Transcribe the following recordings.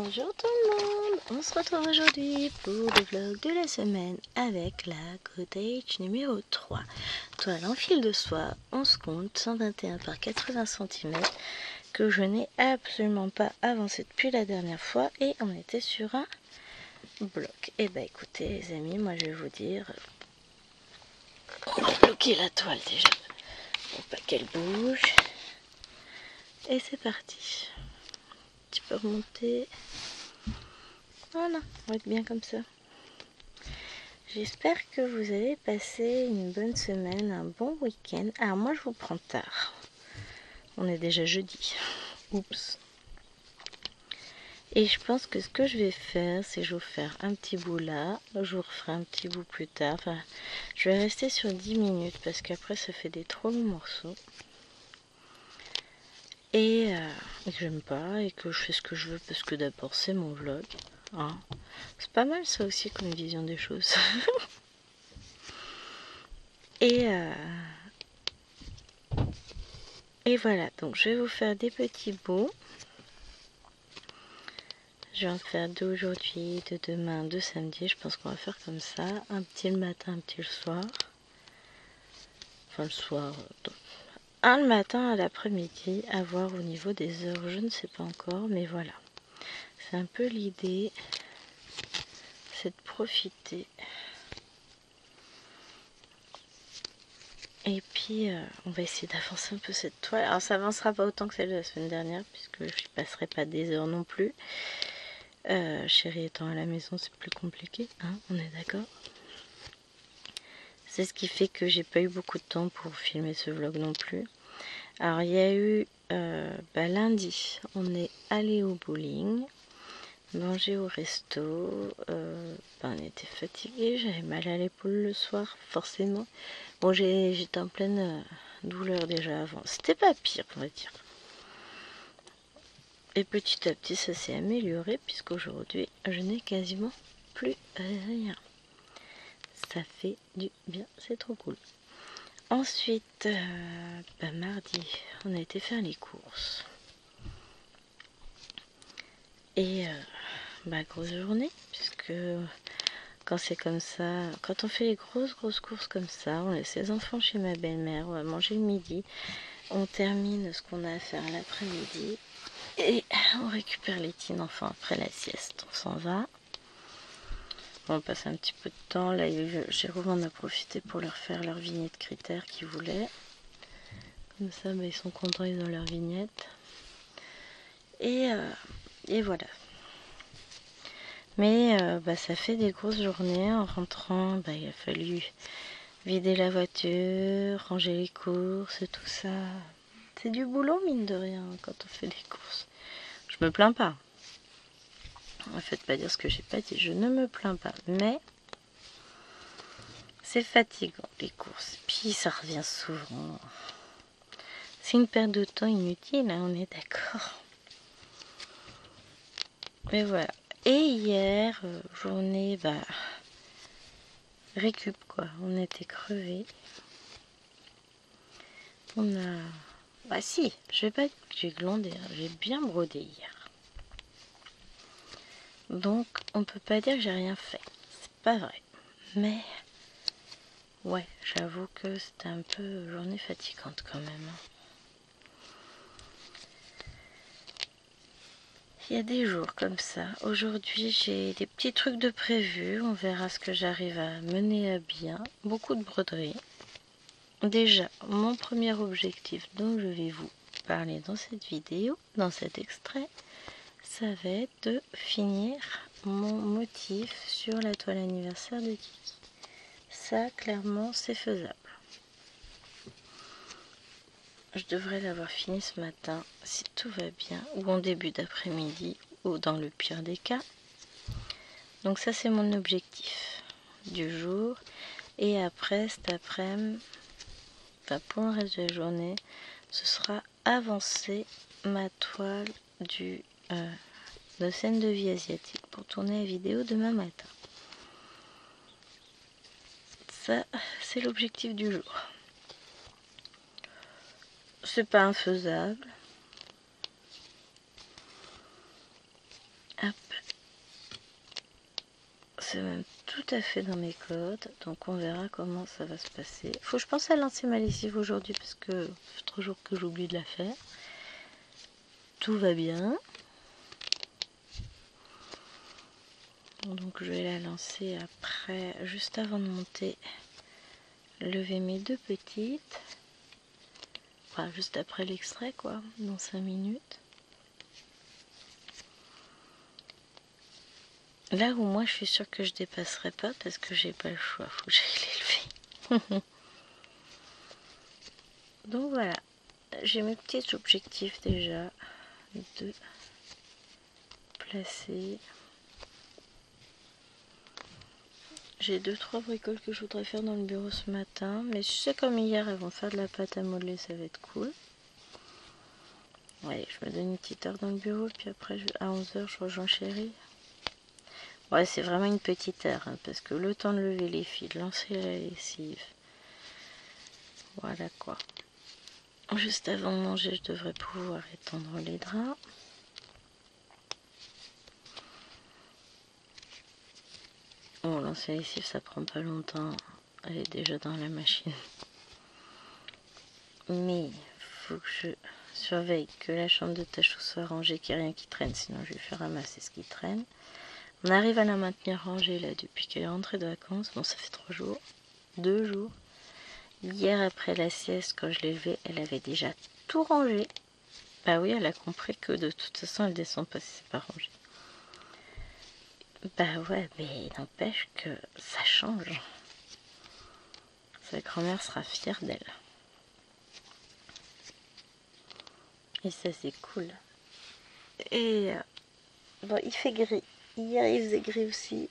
Bonjour tout le monde, on se retrouve aujourd'hui pour le vlog de la semaine avec la cottage numéro 3. Toile en fil de soie, 11 comptes, 121 par 80 cm que je n'ai absolument pas avancé depuis la dernière fois et on était sur un bloc. Et bah écoutez les amis, moi je vais vous dire, on va bloquer la toile déjà pour pas qu'elle bouge et c'est parti. Tu peux remonter. Voilà, on va être bien comme ça. J'espère que vous avez passé une bonne semaine, un bon week-end. Alors moi je vous prends tard. On est déjà jeudi. Oups. Et je pense que ce que je vais faire, c'est je vais vous faire un petit bout là. Je vous referai un petit bout plus tard. Enfin, je vais rester sur 10 minutes parce qu'après ça fait des trop longs morceaux. Et que j'aime pas et que je fais ce que je veux parce que d'abord c'est mon vlog. Hein. C'est pas mal ça aussi comme vision des choses. Et voilà, donc je vais vous faire des petits bouts. Je vais en faire deux aujourd'hui, deux demain, deux samedi. Je pense qu'on va faire comme ça. Un petit le matin, un petit le soir. Enfin le soir. Un le matin à l'après-midi, à voir au niveau des heures. Je ne sais pas encore, mais voilà. C'est un peu l'idée. C'est de profiter. Et puis, on va essayer d'avancer un peu cette toile. Alors, ça avancera pas autant que celle de la semaine dernière, puisque je ne passerai pas des heures non plus. Chérie étant à la maison, c'est plus compliqué, hein, on est d'accord. C'est ce qui fait que j'ai pas eu beaucoup de temps pour filmer ce vlog non plus. Alors, il y a eu lundi, on est allé au bowling, manger au resto. On était fatigué, j'avais mal à l'épaule le soir, forcément. Bon, j'étais en pleine douleur déjà avant. C'était pas pire, on va dire. Et petit à petit, ça s'est amélioré puisqu'aujourd'hui, je n'ai quasiment plus rien. Ça fait du bien, c'est trop cool. Ensuite, mardi, on a été faire les courses. Et grosse journée, puisque quand c'est comme ça, quand on fait les grosses courses comme ça, on laisse les enfants chez ma belle-mère, on va manger le midi, on termine ce qu'on a à faire l'après-midi et on récupère les petits enfants après la sieste, on s'en va. On passe un petit peu de temps, là Jérôme en a profité pour leur faire leur vignette critères qu'ils voulaient. Comme ça, ils sont contents, ils ont leur vignette. Et voilà. Mais ça fait des grosses journées. En rentrant, il a fallu vider la voiture, ranger les courses, tout ça. C'est du boulot, mine de rien, quand on fait des courses. Je me plains pas. Ne faites pas dire ce que j'ai pas dit. Je ne me plains pas. Mais c'est fatigant, les courses. Puis ça revient souvent. C'est une perte de temps inutile, hein, on est d'accord. Mais voilà. Et hier, journée, récup quoi. On était crevés. On a... si, je vais pas dire que j'ai glandé, hein. J'ai bien brodé hier. Donc, on peut pas dire que j'ai rien fait. C'est pas vrai. Mais, ouais, j'avoue que c'était un peu journée fatigante quand même. Il y a des jours comme ça. Aujourd'hui, j'ai des petits trucs de prévu. On verra ce que j'arrive à mener à bien. Beaucoup de broderie. Déjà, mon premier objectif dont je vais vous parler dans cette vidéo, dans cet extrait, ça va être de finir mon motif sur la toile anniversaire de Kiki. Ça, clairement, c'est faisable. Je devrais l'avoir fini ce matin, si tout va bien, ou en début d'après-midi, ou dans le pire des cas. Donc ça, c'est mon objectif du jour. Et après, cet après-midi, pour le reste de la journée, ce sera avancer ma toile de scène de vie asiatique pour tourner la vidéo demain matin. Ça, c'est l'objectif du jour. C'est pas infaisable. Hop. c'est même tout à fait dans mes codes. Donc on verra comment ça va se passer. Faut que je pense à lancer ma lessive aujourd'hui parce que ça fait 3 jours que j'oublie de la faire. Tout va bien. Donc je vais la lancer après, juste avant de monter, lever mes 2 petites. Enfin, juste après l'extrait quoi, dans 5 minutes. Là où moi je suis sûre que je dépasserai pas parce que j'ai pas le choix, faut que j'aille l'élever. Donc voilà, j'ai mes petits objectifs déjà de placer. J'ai 2-3 bricoles que je voudrais faire dans le bureau ce matin, mais je sais comme hier elles vont faire de la pâte à modeler, ça va être cool. Ouais, je me donne une petite heure dans le bureau, puis après à 11h je rejoins Chérie. Ouais, c'est vraiment une petite heure, hein, parce que le temps de lever les fils, de lancer la lessive. Voilà quoi. Juste avant de manger, je devrais pouvoir étendre les draps. Bon, lancer la lessive, ça prend pas longtemps. Elle est déjà dans la machine. Mais faut que je surveille que la chambre de Tachou soit rangée, qu'il n'y ait rien qui traîne, sinon je vais faire ramasser ce qui traîne. On arrive à la maintenir rangée là depuis qu'elle est rentrée de vacances. Bon, ça fait 3 jours, 2 jours. Hier après la sieste, quand je l'ai levée, elle avait déjà tout rangé. Bah oui, elle a compris que de toute façon elle descend pas si c'est pas rangé. Bah ouais, mais n'empêche que ça change. Sa grand-mère sera fière d'elle. Et ça c'est cool. Et bon, il fait gris. Hier il faisait gris aussi.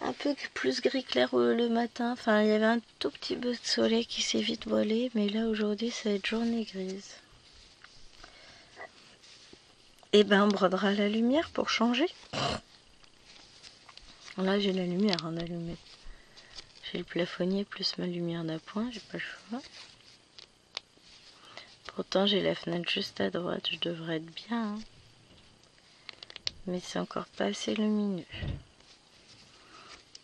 Un peu plus gris clair le matin. Enfin, il y avait un tout petit peu de soleil qui s'est vite voilé. Mais là aujourd'hui ça va être journée grise. Et ben on brodera la lumière pour changer. Là j'ai la lumière en allumée. J'ai le plafonnier plus ma lumière d'appoint, j'ai pas le choix. Pourtant j'ai la fenêtre juste à droite, je devrais être bien. Hein. Mais c'est encore pas assez lumineux.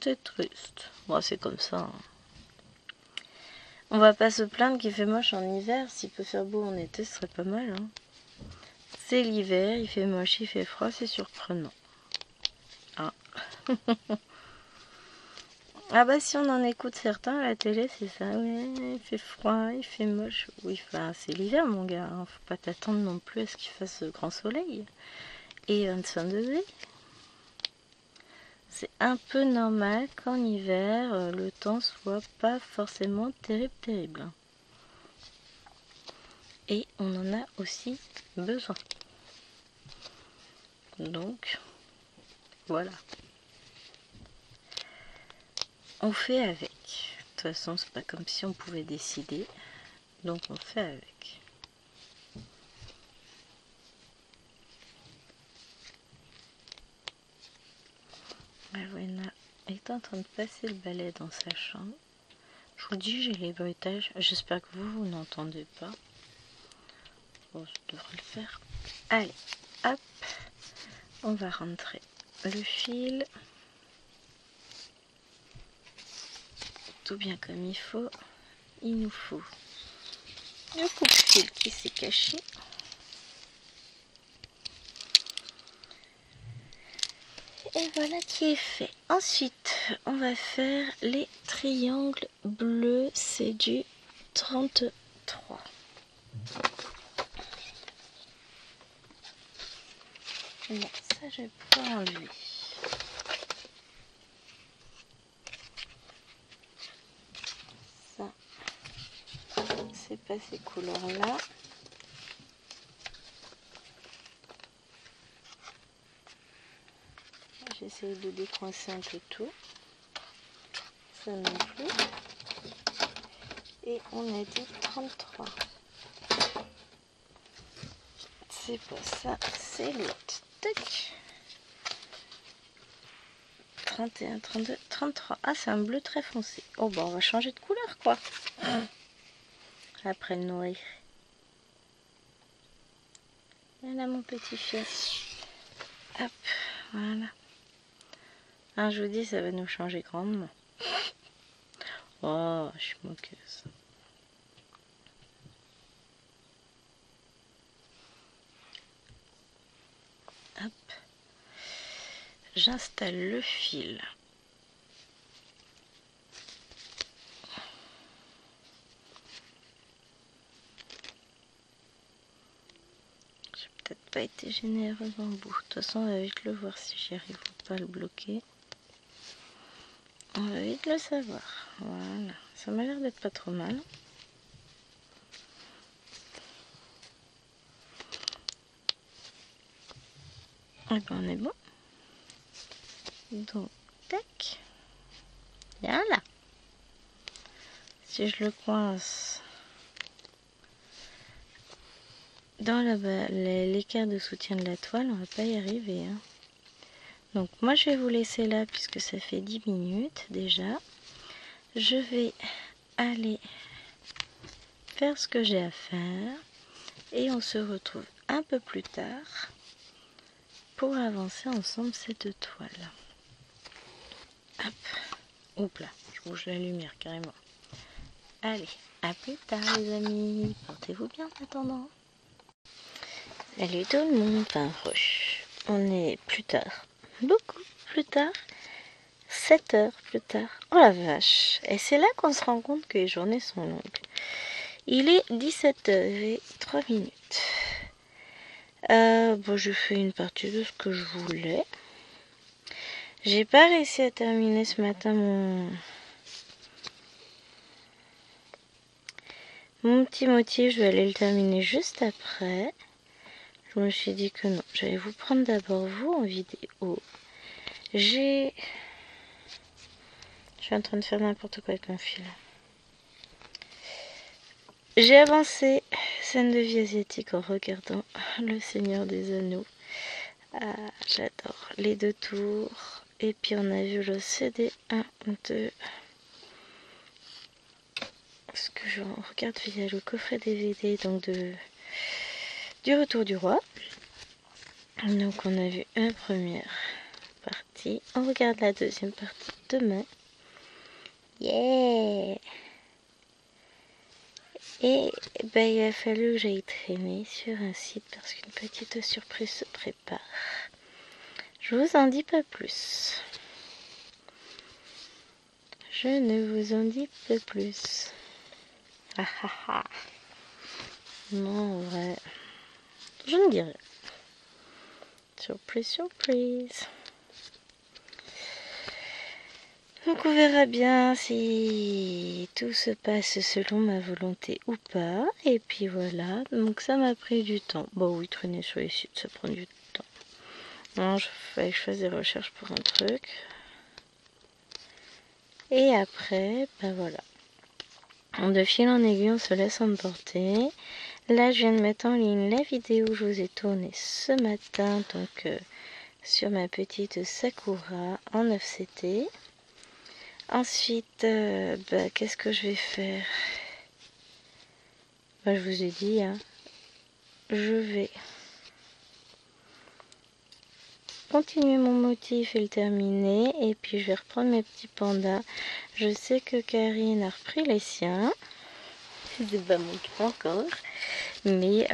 C'est triste. Bon, c'est comme ça. Hein. On va pas se plaindre qu'il fait moche en hiver. S'il peut faire beau en été, ce serait pas mal. Hein. C'est l'hiver, il fait moche, il fait froid, c'est surprenant. Ah. Ah bah si on en écoute certains à la télé, c'est ça. Ouais, il fait froid, il fait moche. Oui, enfin, c'est l'hiver mon gars. Hein. Faut pas t'attendre non plus à ce qu'il fasse grand soleil. Et 25 degrés. C'est un peu normal qu'en hiver, le temps soit pas forcément terrible. Et on en a aussi besoin. Donc, voilà. On fait avec. De toute façon, c'est pas comme si on pouvait décider. Donc, on fait avec. Rowena est en train de passer le balai dans sa chambre. Je vous dis, j'ai les bruitages. J'espère que vous n'entendez pas. Bon, je devrais le faire. Allez, hop. On va rentrer le fil. Tout bien comme il faut. Il nous faut le coupe-fil qui s'est caché. Et voilà qui est fait. Ensuite, on va faire les triangles bleus. C'est du 33. Bon, ça je vais pouvoir enlever. Ça, c'est pas ces couleurs-là. J'essaie de décoincer un peu tout. Ça non plus. Et on a dit 33. C'est pas ça, c'est l'autre. Tac. 31, 32, 33. Ah, c'est un bleu très foncé. Oh, bah, on va changer de couleur, quoi. Après le nourrir. Voilà mon petit fils. Hop, voilà. Hein, je vous dis, ça va nous changer grandement. Oh, je suis moqueuse. Hop. J'installe le fil. J'ai peut-être pas été généreuse en bout. De toute façon, on va vite le voir si j'y arrive ou pas à le bloquer. On va vite le savoir. Voilà. Ça m'a l'air d'être pas trop mal. Et ben on est bon. Donc, tac. Voilà. Si je le coince dans l'écart de soutien de la toile, on va pas y arriver. Hein. Donc moi je vais vous laisser là puisque ça fait 10 minutes déjà. Je vais aller faire ce que j'ai à faire et on se retrouve un peu plus tard pour avancer ensemble cette toile. Hop. Oups là, je bouge la lumière carrément. Allez, à plus tard les amis. Portez-vous bien en attendant. Salut tout le monde, on est plus tard, beaucoup plus tard, 7 heures plus tard. Oh la vache, et c'est là qu'on se rend compte que les journées sont longues. Il est 17h03. Bon, je fais une partie de ce que je voulais. J'ai pas réussi à terminer ce matin mon petit motif, je vais aller le terminer juste après. Je me suis dit que non, j'allais vous prendre d'abord vous en vidéo. Je suis en train de faire n'importe quoi avec mon fil. J'ai avancé scène de vie asiatique en regardant Le Seigneur des Anneaux. Ah, j'adore les 2 tours. Et puis on a vu le CD 1, 2. Ce que je regarde via le coffret DVD donc du Retour du Roi. Donc on a vu la première partie. On regarde la deuxième partie demain. Yeah! Et ben, il a fallu que j'aille traîner sur un site parce qu'une petite surprise se prépare. Je vous en dis pas plus. Je ne vous en dis pas plus. Ah ah ah. Non, ouais. Je ne dirai. Surprise, surprise. Donc on verra bien si tout se passe selon ma volonté ou pas. Et puis voilà, donc ça m'a pris du temps. Bon oui, traîner sur les sites, ça prend du temps. Non, je fasse des recherches pour un truc. Et après, ben voilà. De fil en aiguille, on se laisse emporter. Là, je viens de mettre en ligne la vidéo que je vous ai tournée ce matin, donc sur ma petite Sakura en 9CT. Ensuite, qu'est-ce que je vais faire? Je vous ai dit, hein, je vais continuer mon motif et le terminer. Et puis, je vais reprendre mes petits pandas. Je sais que Karine a repris les siens. C'est pas mon cas encore. Mais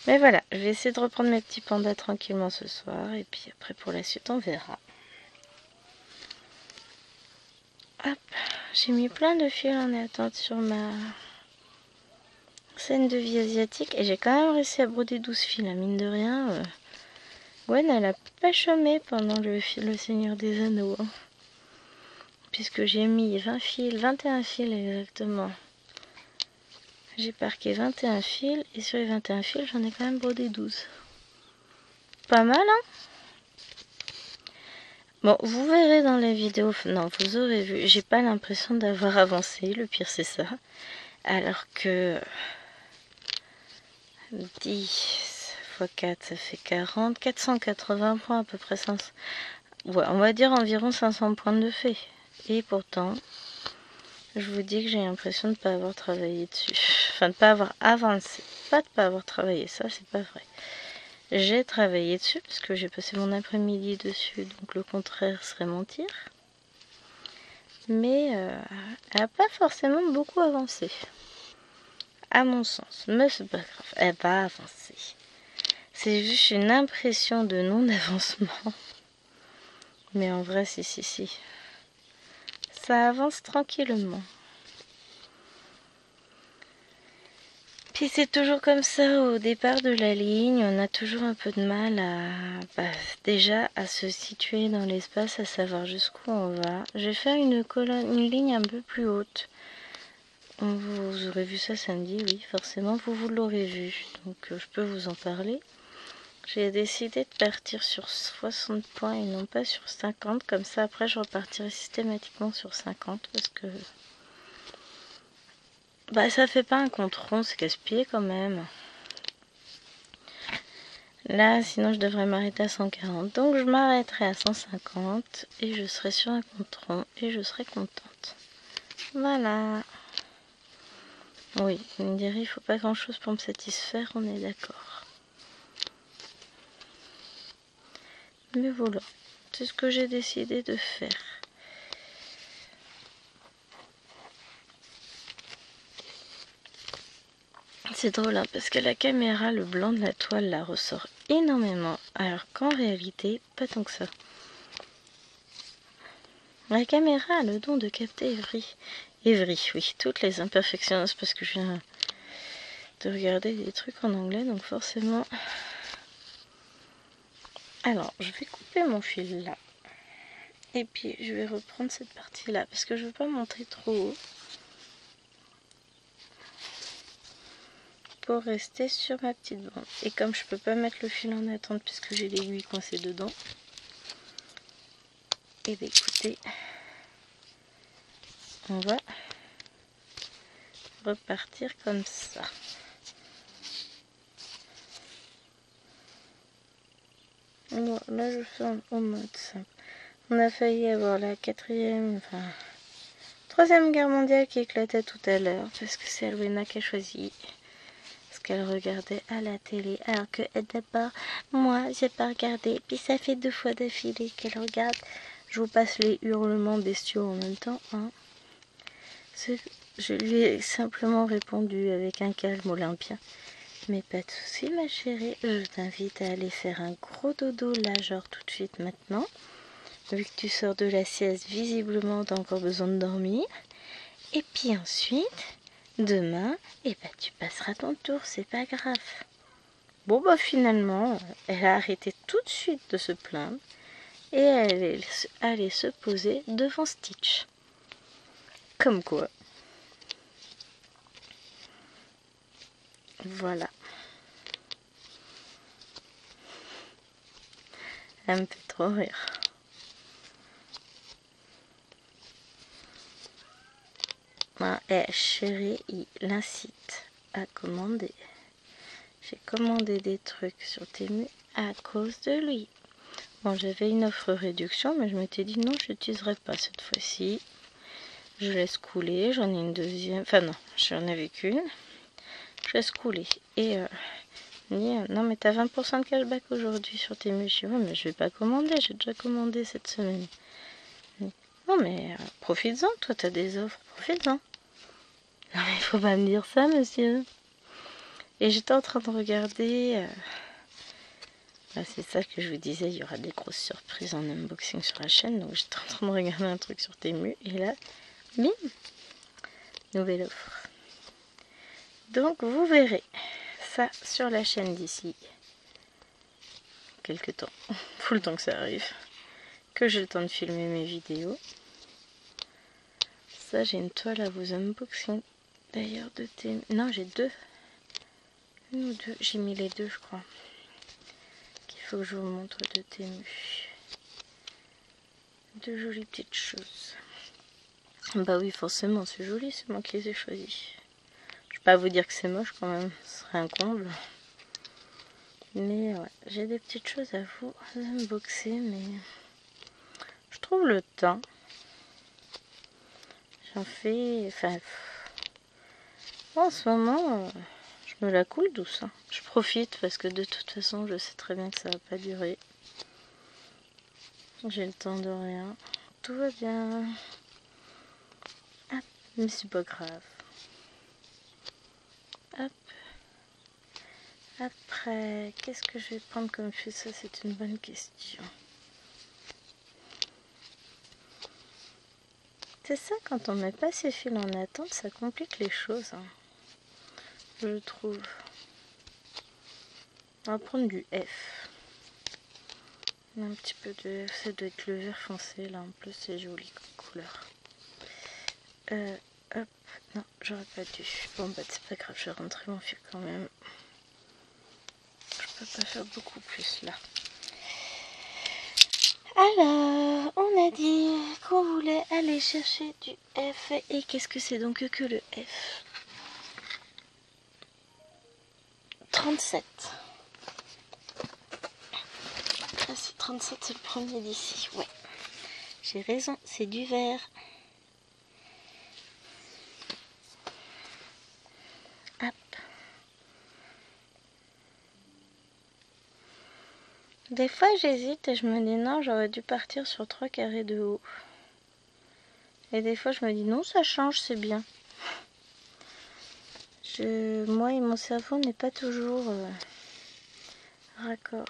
voilà, je vais essayer de reprendre mes petits pandas tranquillement ce soir. Et puis après, pour la suite, on verra. Hop, j'ai mis plein de fils en attente sur ma scène de vie asiatique. Et j'ai quand même réussi à broder 12 fils, mine de rien. Gwen, elle a pas chômé pendant le Seigneur des Anneaux. Hein. Puisque j'ai mis 20 fils, 21 fils exactement. J'ai parqué 21 fils. Et sur les 21 fils, j'en ai quand même brodé 12. Pas mal, hein? Bon, vous verrez dans la vidéo, non, vous aurez vu, j'ai pas l'impression d'avoir avancé, le pire c'est ça. Alors que 10 x 4, ça fait 40, 480 points à peu près, 500, ouais, on va dire environ 500 points de fait. Et pourtant, je vous dis que j'ai l'impression de ne pas avoir travaillé dessus. Enfin, de ne pas avoir avancé. Pas de ne pas avoir travaillé, ça c'est pas vrai. J'ai travaillé dessus parce que j'ai passé mon après-midi dessus, donc le contraire serait mentir. Mais elle n'a pas forcément beaucoup avancé, à mon sens. Mais c'est pas grave, elle va avancer. C'est juste une impression de non-avancement. Mais en vrai, si. Ça avance tranquillement. Puis c'est toujours comme ça au départ de la ligne, on a toujours un peu de mal déjà à se situer dans l'espace, à savoir jusqu'où on va. Je vais faire une ligne un peu plus haute. Vous aurez vu ça samedi, oui, forcément vous l'aurez vu, donc je peux vous en parler. J'ai décidé de partir sur 60 points et non pas sur 50, comme ça après je repartirai systématiquement sur 50 parce que ça fait pas un compte rond, c'est casse-pied quand même. Là, sinon je devrais m'arrêter à 140. Donc je m'arrêterai à 150 et je serai sur un compte rond et je serai contente. Voilà. Oui, vous me direz, il faut pas grand chose pour me satisfaire, on est d'accord. Mais voilà, c'est ce que j'ai décidé de faire. C'est drôle hein, parce que la caméra, le blanc de la toile la ressort énormément, alors qu'en réalité, pas tant que ça. La caméra a le don de capter oui, toutes les imperfections, c'est parce que je viens de regarder des trucs en anglais, donc forcément... Alors, je vais couper mon fil là, et puis je vais reprendre cette partie là, parce que je veux pas monter trop haut, pour rester sur ma petite bande. Et comme je peux pas mettre le fil en attente, puisque j'ai l'aiguille coincée dedans, et bien écoutez, on va repartir comme ça. Bon, là je fais en mode simple. On a failli avoir la troisième guerre mondiale qui éclatait tout à l'heure, parce que c'est Alwena qui a choisi ce qu'elle regardait à la télé, alors que d'abord, moi j'ai pas regardé, puis ça fait 2 fois d'affilée qu'elle regarde. Je vous passe les hurlements bestiaux en même temps, hein. Je lui ai simplement répondu avec un calme olympien. Mais pas de soucis ma chérie, je t'invite à aller faire un gros dodo là, genre tout de suite maintenant. Vu que tu sors de la sieste, visiblement t'as encore besoin de dormir. Et puis ensuite, demain, tu passeras ton tour, c'est pas grave. Bon finalement, elle a arrêté tout de suite de se plaindre et elle est allée se poser devant Stitch. Comme quoi. Voilà. Elle me fait trop rire. Chérie, il l'incite à commander. J'ai commandé des trucs sur Temu à cause de lui. Bon, j'avais une offre réduction, mais je m'étais dit non, je n'utiliserai pas cette fois-ci. Je laisse couler, j'en ai une deuxième. Enfin non, j'en avais qu'une. Je laisse couler. Et non mais t'as 20% de cashback aujourd'hui sur Temu. Je dis ouais, mais je vais pas commander, j'ai déjà commandé cette semaine. Non mais profites-en, toi t'as des offres, profites-en. Non mais il faut pas me dire ça, monsieur. Et j'étais en train de regarder... c'est ça que je vous disais, il y aura des grosses surprises en unboxing sur la chaîne. Donc j'étais en train de regarder un truc sur Temu. Et là, bim, nouvelle offre. Donc vous verrez ça sur la chaîne d'ici quelques temps. Faut le temps que ça arrive. Que j'ai le temps de filmer mes vidéos. Ça, j'ai une toile à vous unboxing. D'ailleurs, de Temu. Non, j'ai deux. Une ou deux. J'ai mis les deux, je crois. Qu'il faut que je vous montre de Temu. De jolies petites choses. Bah oui, forcément, c'est joli, c'est moi qui les ai choisis. Je vais pas vous dire que c'est moche quand même, ce serait un comble. Mais ouais, j'ai des petites choses à vous unboxer, mais je trouve le temps. J'en fais... en ce moment, je me la coule douce. Hein. Je profite parce que de toute façon, je sais très bien que ça va pas durer. J'ai le temps de rien. Tout va bien. Hop, mais c'est pas grave. Hop. Après, qu'est-ce que je vais prendre comme fil? Ça, c'est une bonne question. C'est ça, quand on met pas ses fils en attente, ça complique les choses. Hein. Je trouve. On va prendre du F. Un petit peu de F, ça doit être le vert foncé là, en plus c'est joli comme couleur. Hop, non, j'aurais pas dû. Bon bah c'est pas grave, je vais rentrer mon fil quand même. Je peux pas faire beaucoup plus là. Alors, on a dit qu'on voulait aller chercher du F. Et qu'est-ce que c'est donc que le F? 37. Ah, c'est 37, c'est le premier d'ici. Ouais. J'ai raison, c'est du vert. Hop. Des fois j'hésite et je me dis non, j'aurais dû partir sur 3 carrés de haut. Et des fois je me dis non, ça change, c'est bien. Moi et mon cerveau n'est pas toujours raccord.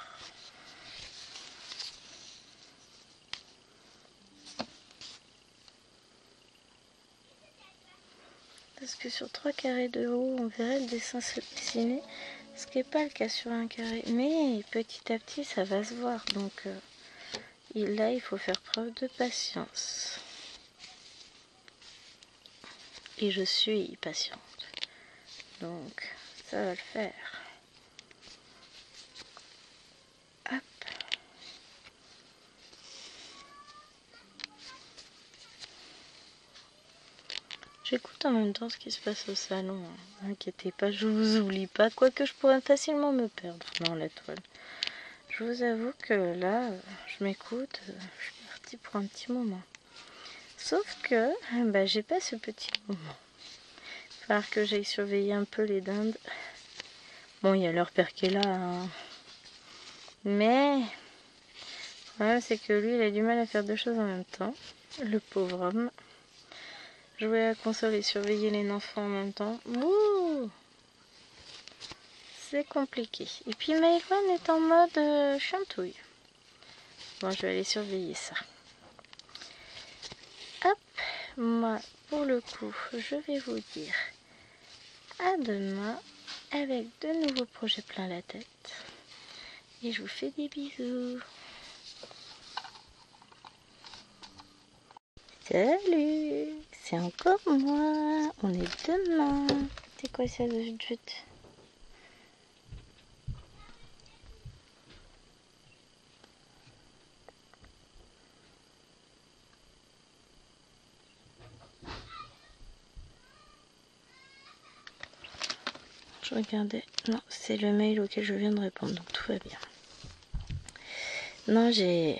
Parce que sur 3 carrés de haut, on verrait le dessin se dessiner. Ce qui n'est pas le cas sur un carré. Mais petit à petit, ça va se voir. Donc là, il faut faire preuve de patience. Et je suis patiente. Donc, ça va le faire. Hop. J'écoute en même temps ce qui se passe au salon. Hein. Inquiétez pas, je vous oublie pas. Quoique je pourrais facilement me perdre dans la toile. Je vous avoue que là, je m'écoute. Je suis partie pour un petit moment. Sauf que bah, j'ai pas ce petit moment. Il va falloir que j'aille surveiller un peu les dindes. Bon, il y a leur père qui est là. Hein. Mais le problème, c'est que lui, il a du mal à faire deux choses en même temps. Le pauvre homme. Jouer à la console et surveiller les enfants en même temps. Ouh, c'est compliqué. Et puis Maëlon est en mode chantouille. Bon, je vais aller surveiller ça. Hop, moi, pour le coup, je vais vous dire à demain avec de nouveaux projets plein la tête. Et je vous fais des bisous. Salut, c'est encore moi. On est demain. C'est quoi ça de jut? Je regardais. Non, c'est le mail auquel je viens de répondre, donc tout va bien. Non, je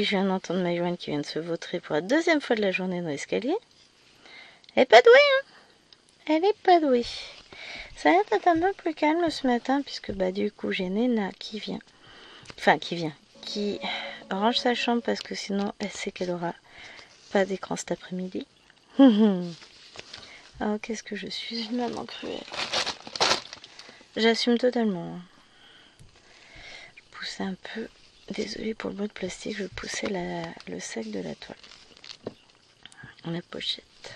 viens d'entendre ma jointe qui vient de se vautrer pour la deuxième fois de la journée dans l'escalier. Elle est pas douée, hein? Elle est pas douée. Ça a l'air d'être un peu plus calme ce matin, puisque bah du coup j'ai Nena qui vient. Enfin, qui range sa chambre parce que sinon elle sait qu'elle aura pas d'écran cet après-midi. Oh, qu'est-ce que je suis une maman cruelle. J'assume totalement. Hein. Je poussais un peu. Désolée pour le mot de plastique, je poussais le sac de la toile. La pochette.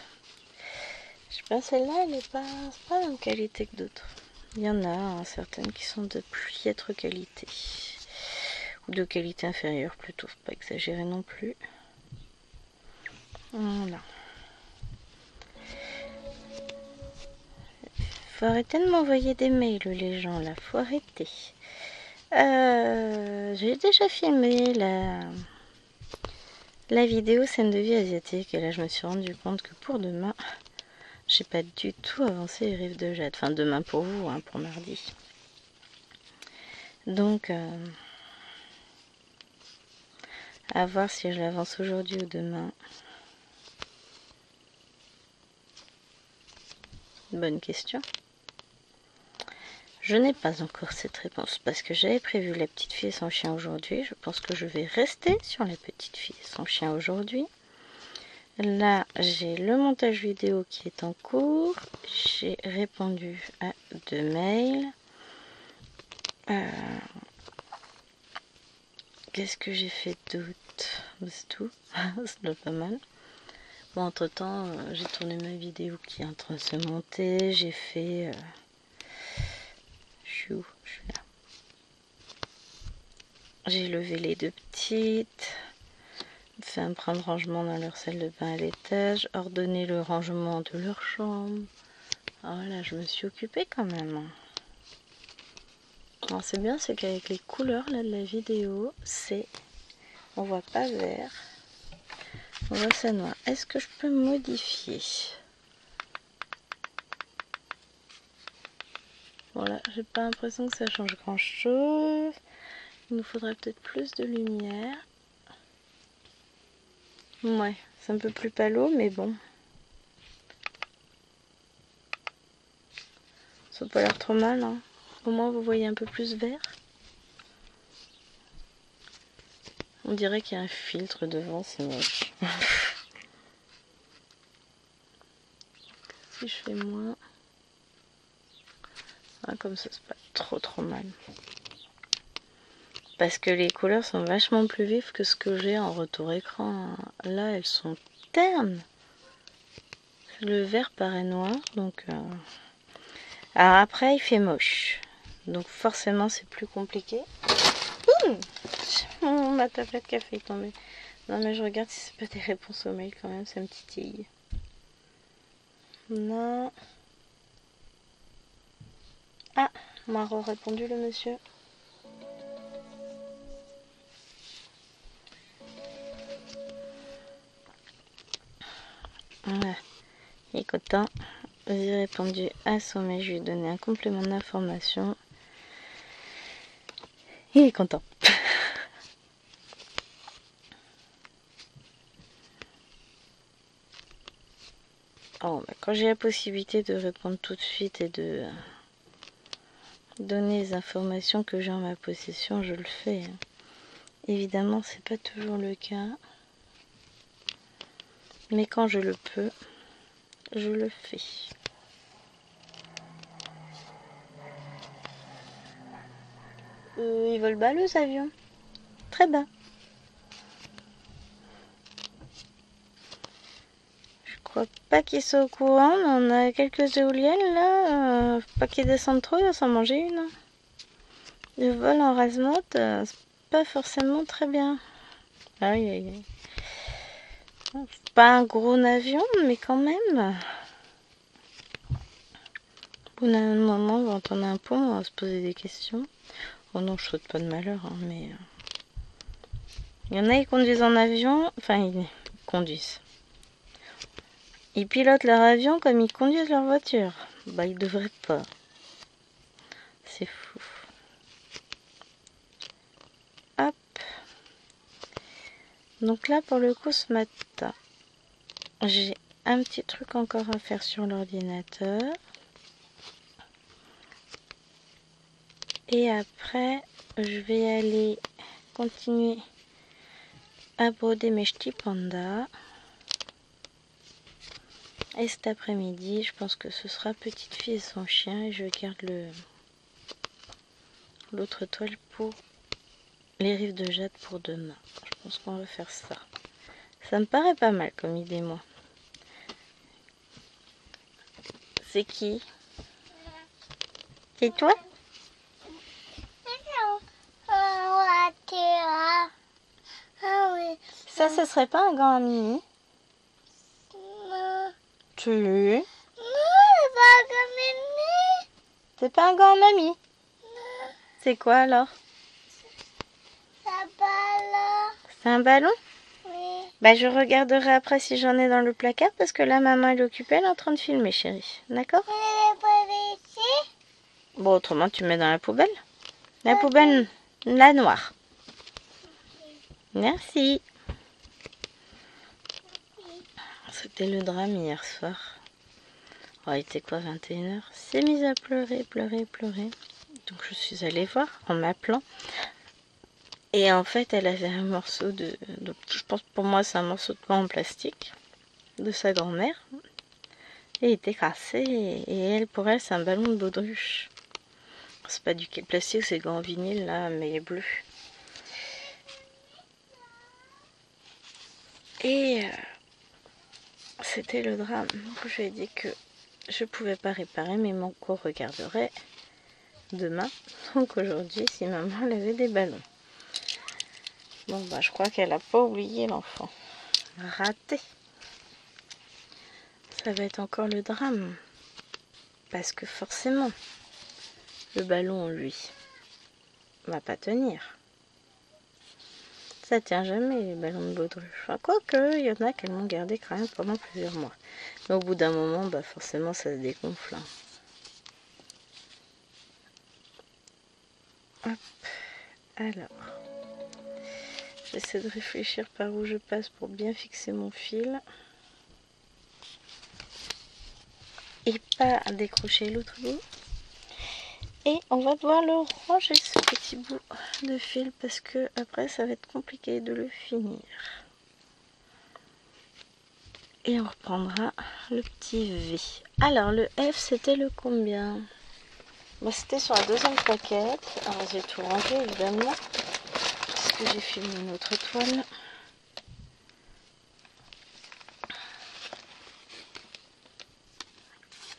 Je sais pas, celle-là, elle est pas la même qualité que d'autres. Il y en a hein, certaines qui sont de piètre qualité. Ou de qualité inférieure plutôt, faut pas exagérer non plus. Voilà. Faut arrêter de m'envoyer des mails les gens là, faut arrêter. J'ai déjà filmé la vidéo scène de vie asiatique et là je me suis rendu compte que pour demain j'ai pas du tout avancé les rêves de Jade. Enfin demain pour vous, hein, pour mardi. Donc à voir si je l'avance aujourd'hui ou demain. Bonne question. Je n'ai pas encore cette réponse parce que j'avais prévu la petite fille et son chien aujourd'hui. Je pense que je vais rester sur la petite fille et son chien aujourd'hui. Là, j'ai le montage vidéo qui est en cours. J'ai répondu à 2 mails. Qu'est-ce que j'ai fait d'autre? C'est tout. C'est pas mal. Bon, entre temps, j'ai tourné ma vidéo qui est en train de se monter. J'ai fait... Je suis où? Je suis là. J'ai levé les 2 petites. Fait un brin de rangement dans leur salle de bain à l'étage. Ordonné le rangement de leur chambre. Oh là, je me suis occupée quand même. Alors c'est bien, c'est qu'avec les couleurs là de la vidéo, c'est... On voit pas vert. On voit ça noir. Est-ce que je peux modifier? Voilà, j'ai pas l'impression que ça change grand chose. Il nous faudrait peut-être plus de lumière. Ouais, c'est un peu plus palo, mais bon. Ça n'a pas l'air trop mal, hein. Au moins vous voyez un peu plus vert. On dirait qu'il y a un filtre devant, c'est moche. Si je fais moins... Ah, comme ça, c'est pas trop mal. Parce que les couleurs sont vachement plus vives que ce que j'ai en retour écran. Là, elles sont ternes. Le vert paraît noir, donc... Alors après, il fait moche. Donc forcément, c'est plus compliqué. Ma tablette café est tombée. Non, mais je regarde si c'est pas des réponses aux mails quand même, ça me titille. Non. Ah, m'a répondu le monsieur. Voilà. Il est content. J'ai répondu à son mail, je lui ai donné un complément d'information. Il est content. Oh, bah, quand j'ai la possibilité de répondre tout de suite et de donner les informations que j'ai en ma possession, je le fais. Évidemment, c'est pas toujours le cas. Mais quand je le peux, je le fais. Ils volent bas les avions. Très bas. Je crois pas qu'ils soient au courant, mais on a quelques éoliennes là. Pas qu'ils descendent trop, il va s'en manger une. Le vol en rase-motte, c'est pas forcément très bien. Aïe aïe aïe. C'est pas un gros avion, mais quand même. Au bout d'un moment, quand on a un pont, on va se poser des questions. Oh non, je souhaite pas de malheur, hein, mais... Il y en a, ils conduisent en avion, enfin, ils conduisent. Ils pilotent leur avion comme ils conduisent leur voiture. Bah, ils devraient pas. C'est fou. Hop. Donc là, pour le coup, ce matin, j'ai un petit truc encore à faire sur l'ordinateur. Et après, je vais aller continuer à broder mes ch'tis pandas. Et cet après-midi, je pense que ce sera petite fille et son chien. Et je garde l'autre toile pour les rives de jade pour demain. Je pense qu'on va faire ça. Ça me paraît pas mal comme idée, moi. C'est qui? C'est toi? Ça, ce serait pas un gant à Mimi? Non. Tu... Non, c'est pas comme Mimi. C'est pas un gant à mamie? Non. C'est quoi alors? Ça va là. C'est un ballon? Oui. Bah, je regarderai après si j'en ai dans le placard parce que là, maman elle est occupée, elle est en train de filmer, chérie. D'accord? Tu l'as pas ici? Bon, autrement, tu mets dans la poubelle. La poubelle, la noire. Merci. C'était le drame hier soir. Oh, il était quoi, 21h? C'est mise à pleurer, pleurer, pleurer. Donc je suis allée voir en m'appelant. Et en fait, elle avait un morceau je pense pour moi c'est un morceau de pain en plastique de sa grand-mère. Et il était cassé. Et elle, pour elle, c'est un ballon de baudruche. C'est pas du plastique, c'est en vinyle là, mais bleu. Et c'était le drame. Donc je lui ai dit que je pouvais pas réparer, mais mon co regarderait demain. Donc aujourd'hui, si maman elle avait des ballons. Bon bah je crois qu'elle a pas oublié l'enfant. Raté. Ça va être encore le drame. Parce que forcément, le ballon, lui, va pas tenir. Ça tient jamais les ballons de baudruche. Enfin, quoique, il y en a qui m'ont gardé quand même pendant plusieurs mois. Mais au bout d'un moment, bah forcément, ça se dégonfle. Hein. Hop. Alors, j'essaie de réfléchir par où je passe pour bien fixer mon fil. Et pas décrocher l'autre bout. Et on va devoir le ranger ce petit bout de fil parce que après ça va être compliqué de le finir. Et on reprendra le petit V. Alors le F c'était le combien? Bon, c'était sur la deuxième plaquette. Alors j'ai tout rangé évidemment parce que j'ai filmé une autre toile.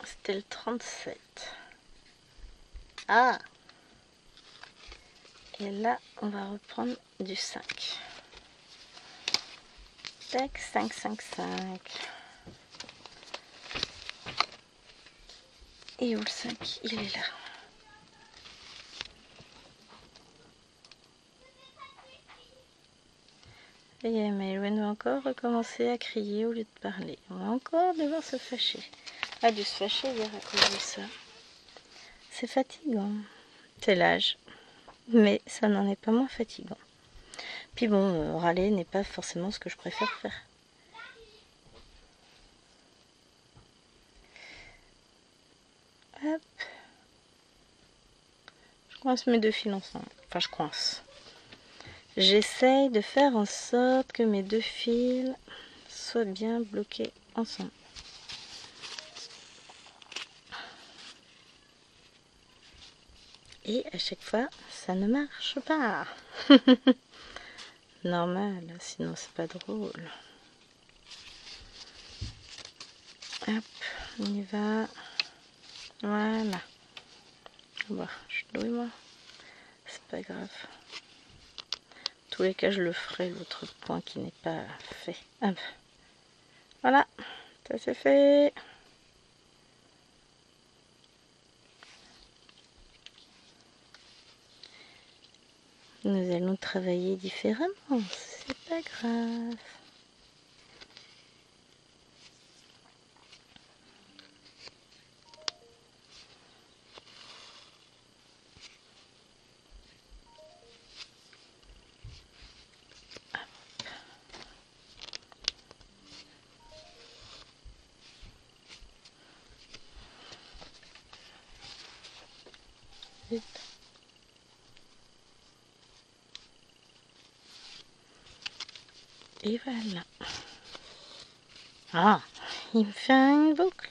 C'était le 37. Ah! Et là, on va reprendre du 5. Tac, 5, 5, 5. Et où le 5? Il est là. Et Maëlwen va encore recommencer à crier au lieu de parler. On va encore devoir se fâcher. Elle a dû se fâcher hier à cause de ça. C'est fatigant. C'est l'âge. Mais ça n'en est pas moins fatigant. Puis bon, râler n'est pas forcément ce que je préfère faire. Hop. Je coince mes deux fils ensemble. Enfin, je coince. J'essaye de faire en sorte que mes deux fils soient bien bloqués ensemble. Et à chaque fois, ça ne marche pas. Normal, sinon c'est pas drôle. Hop, on y va. Voilà. Bon, je suis douée moi. C'est pas grave. En tous les cas, je le ferai l'autre point qui n'est pas fait. Hop. Voilà, ça c'est fait. Nous allons travailler différemment, c'est pas grave. Vite. Et voilà. Ah, il me fait une boucle.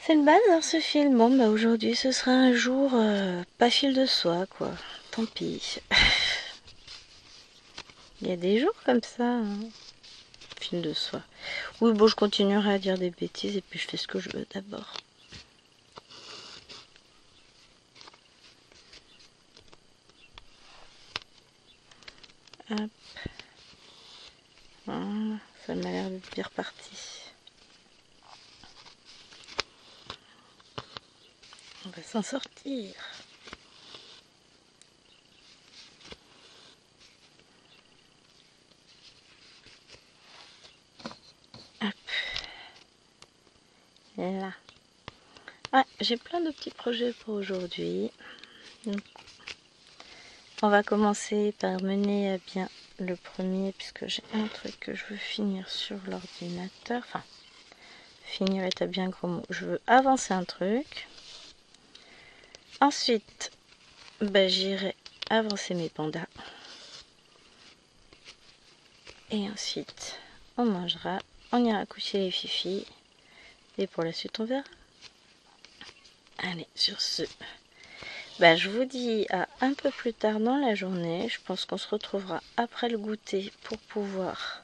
C'est le bazar ce fil. Bon, bah aujourd'hui ce sera un jour pas fil de soie, quoi. Tant pis. Il y a des jours comme ça, hein. Fil de soie. Oui, bon, je continuerai à dire des bêtises et puis je fais ce que je veux d'abord. Hop. Voilà, ça m'a l'air d'être bien reparti. On va s'en sortir. Hop. Là. Ouais, j'ai plein de petits projets pour aujourd'hui. On va commencer par mener à bien le premier puisque j'ai un truc que je veux finir sur l'ordinateur. Enfin, finir est un bien gros mot. Je veux avancer un truc. Ensuite, j'irai avancer mes pandas. Et ensuite, on mangera, on ira coucher les fifis. Et pour la suite, on verra. Allez, sur ce, je vous dis à un peu plus tard dans la journée. Je pense qu'on se retrouvera après le goûter pour pouvoir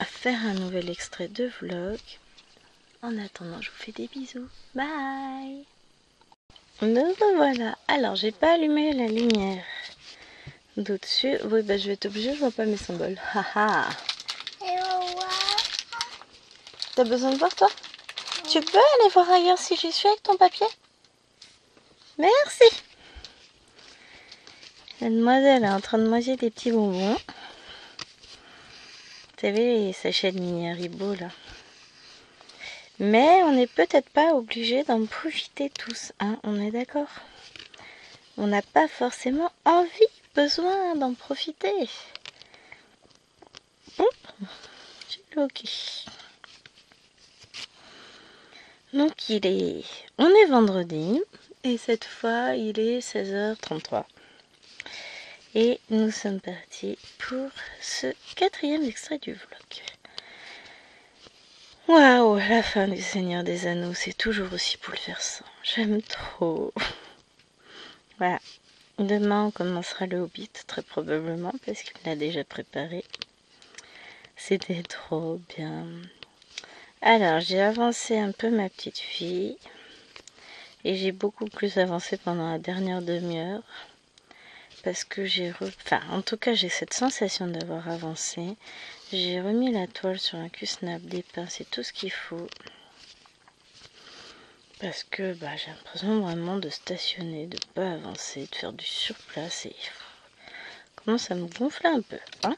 faire un nouvel extrait de vlog. En attendant, je vous fais des bisous. Bye. Me revoilà. Alors, j'ai pas allumé la lumière d'au-dessus. Oui, je vais être obligée, je vois pas mes symboles. Haha. T'as besoin de voir, toi? Tu peux aller voir ailleurs si j'y suis avec ton papier? Merci. La demoiselle est en train de manger des petits bonbons. Vous savez, les sachets de mini Haribo, là. Mais on n'est peut-être pas obligé d'en profiter tous, hein, on est d'accord? On n'a pas forcément envie, besoin d'en profiter. Ok. Donc on est vendredi, et cette fois il est 16h33. Et nous sommes partis pour ce 4e extrait du vlog. Waouh, la fin du Seigneur des Anneaux, c'est toujours aussi bouleversant. J'aime trop. Voilà. Demain, on commencera le Hobbit, très probablement, parce qu'il l'a déjà préparé. C'était trop bien. Alors, j'ai avancé un peu ma petite fille. Et j'ai beaucoup plus avancé pendant la dernière demi-heure. Parce que en tout cas, j'ai cette sensation d'avoir avancé. J'ai remis la toile sur un cul-snap, des pinces et tout ce qu'il faut. Parce que j'ai l'impression vraiment de stationner, de pas avancer, de faire du surplace. Et commence à me gonfler un peu, hein.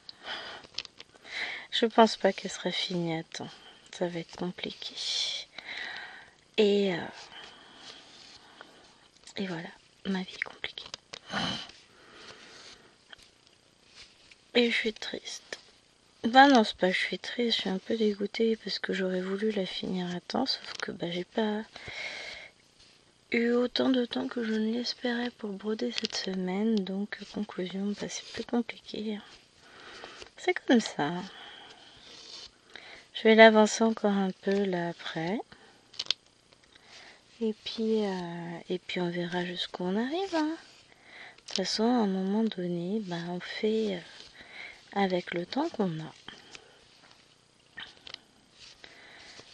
Je pense pas qu'elle sera finie à temps. Ça va être compliqué. Et voilà, ma vie est compliquée. Et je suis triste. Non, c'est pas je suis triste, je suis un peu dégoûtée parce que j'aurais voulu la finir à temps, sauf que j'ai pas eu autant de temps que je ne l'espérais pour broder cette semaine, donc conclusion, c'est plus compliqué. C'est comme ça. Je vais l'avancer encore un peu là après. Et puis on verra jusqu'où on arrive. Hein. De toute façon, à un moment donné, on fait avec le temps qu'on a.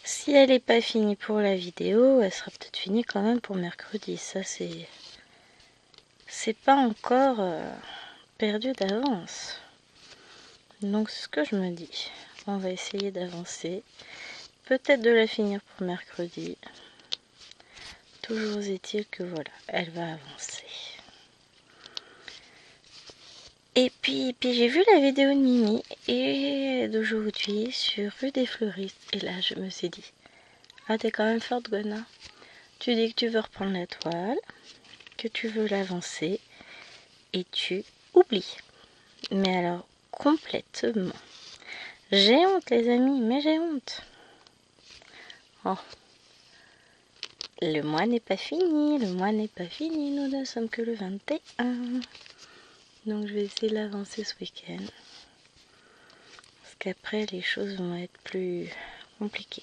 Si elle n'est pas finie pour la vidéo, elle sera peut-être finie quand même pour mercredi. Ça, c'est pas encore perdu d'avance. Donc, c'est ce que je me dis. On va essayer d'avancer. Peut-être de la finir pour mercredi. Toujours est-il que voilà, elle va avancer. Et puis j'ai vu la vidéo de Mimi et d'aujourd'hui sur Rue des Fleuristes. Et là, je me suis dit, t'es quand même forte, Gona. Tu dis que tu veux reprendre la toile, que tu veux l'avancer, et tu oublies. Mais alors, complètement. J'ai honte, les amis, mais j'ai honte. Oh. Le mois n'est pas fini, nous ne sommes que le 21. Donc je vais essayer de l'avancer ce week-end. Parce qu'après, les choses vont être plus compliquées.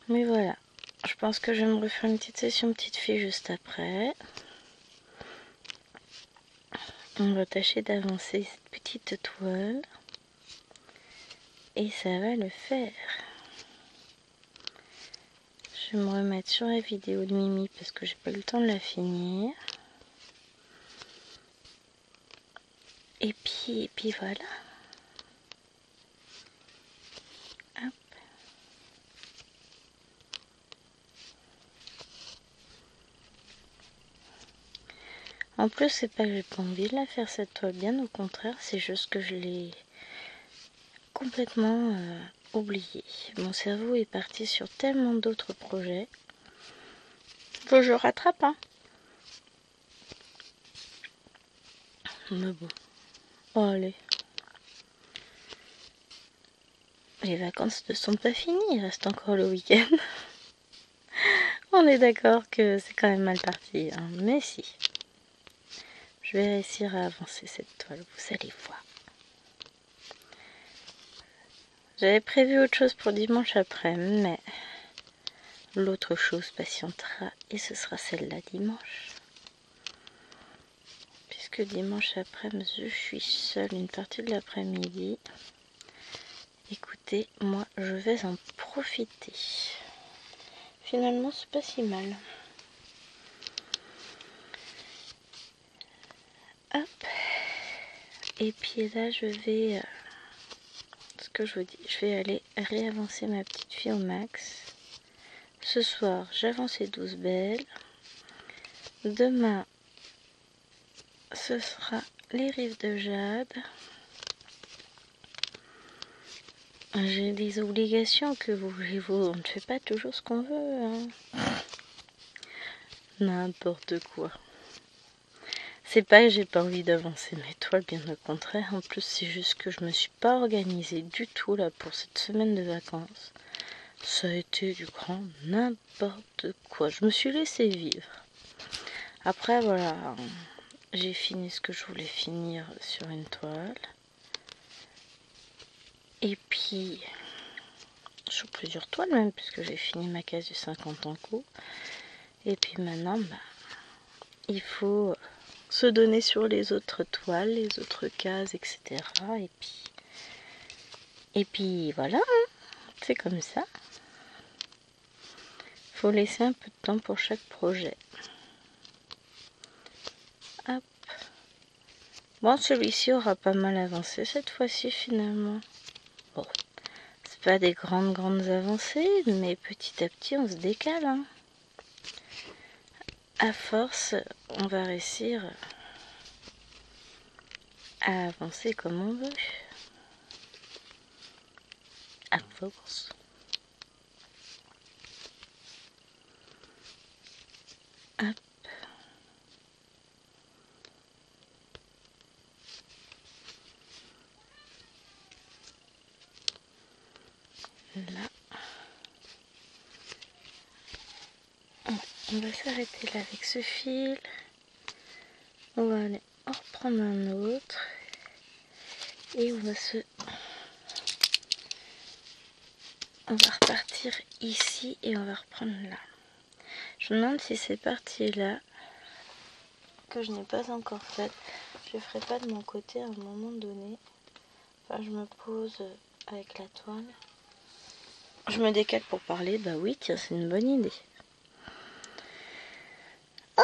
Mais voilà. Je pense que je vais me refaire une petite session petite fille juste après. On va tâcher d'avancer cette petite toile. Et ça va le faire. Je vais me remettre sur la vidéo de Mimi parce que j'ai pas eu le temps de la finir. Et puis voilà. Hop. En plus, c'est pas que j'ai pas envie de la faire cette toile, bien au contraire, c'est juste que je l'ai complètement oublié. Mon cerveau est parti sur tellement d'autres projets que je rattrape. Hein. Mais bon. Oh, allez. les vacances ne sont pas finies, il reste encore le week-end. On est d'accord que c'est quand même mal parti, hein. Mais si. Je vais réussir à avancer cette toile, vous allez voir. J'avais prévu autre chose pour dimanche après-midi, mais l'autre chose patientera et ce sera celle-là dimanche. Puisque dimanche après-midi, je suis seule une partie de l'après-midi. Écoutez, moi je vais en profiter. Finalement, c'est pas si mal. Hop. Et puis là, je vais... ce que je vous dis, je vais aller réavancer ma petite fille au max. Ce soir, j'avance les 12 belles. Demain, ce sera les rives de Jade. J'ai des obligations que vous voulez-vous. On ne fait pas toujours ce qu'on veut. Hein. N'importe quoi. C'est pas que j'ai pas envie d'avancer mes toiles, bien au contraire. En plus, c'est juste que je me suis pas organisée du tout là pour cette semaine de vacances. Ça a été du grand n'importe quoi. Je me suis laissée vivre. Après, voilà, j'ai fini ce que je voulais finir sur une toile. Et puis, sur plusieurs toiles même, puisque j'ai fini ma case du 50 en cours. Et puis maintenant, il faut se donner sur les autres toiles, les autres cases, etc. Et puis voilà, hein, c'est comme ça. Il faut laisser un peu de temps pour chaque projet. Hop. Bon, celui-ci aura pas mal avancé cette fois-ci finalement. Bon, c'est pas des grandes avancées, mais petit à petit on se décale. Hein. À force, on va réussir à avancer comme on veut. À force. Hop. Là. On va s'arrêter là avec ce fil. On va aller en reprendre un autre. Et on va repartir ici et on va reprendre là. Je me demande si ces parties-là, que je n'ai pas encore faites, je ne ferai pas de mon côté à un moment donné. Enfin, je me pose avec la toile. Je me décale pour parler. Bah oui, tiens, c'est une bonne idée. Oh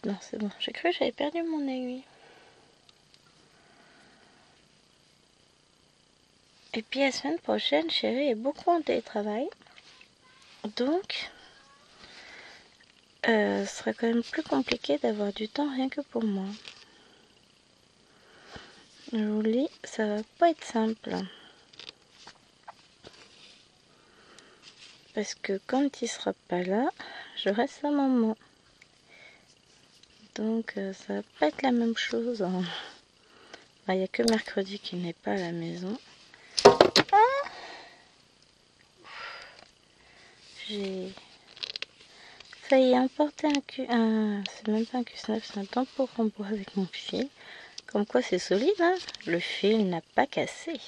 non, c'est bon. J'ai cru que j'avais perdu mon aiguille. Et puis la semaine prochaine, chérie est beaucoup en télétravail. Donc, ce sera quand même plus compliqué d'avoir du temps rien que pour moi. Je vous le dis, ça va pas être simple. Parce que quand il sera pas là, je reste à maman. Donc ça va pas être la même chose. Hein. Il n'y a que mercredi qu'il n'est pas à la maison. Ah, j'ai failli importer c'est même pas un Q9, c'est un tampon en bois avec mon fil. Comme quoi c'est solide, hein. Le fil n'a pas cassé.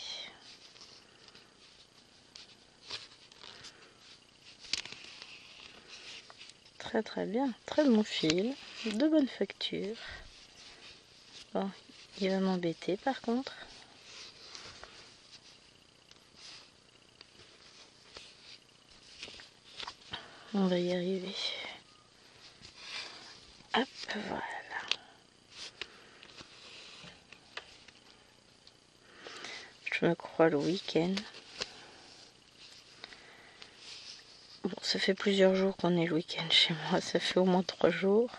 Très très bien, très bon fil, de bonne facture. Bon, il va m'embêter par contre. On va y arriver. Hop, voilà. Je me crois le week-end. Bon, ça fait plusieurs jours qu'on est le week-end chez moi. Ça fait au moins 3 jours.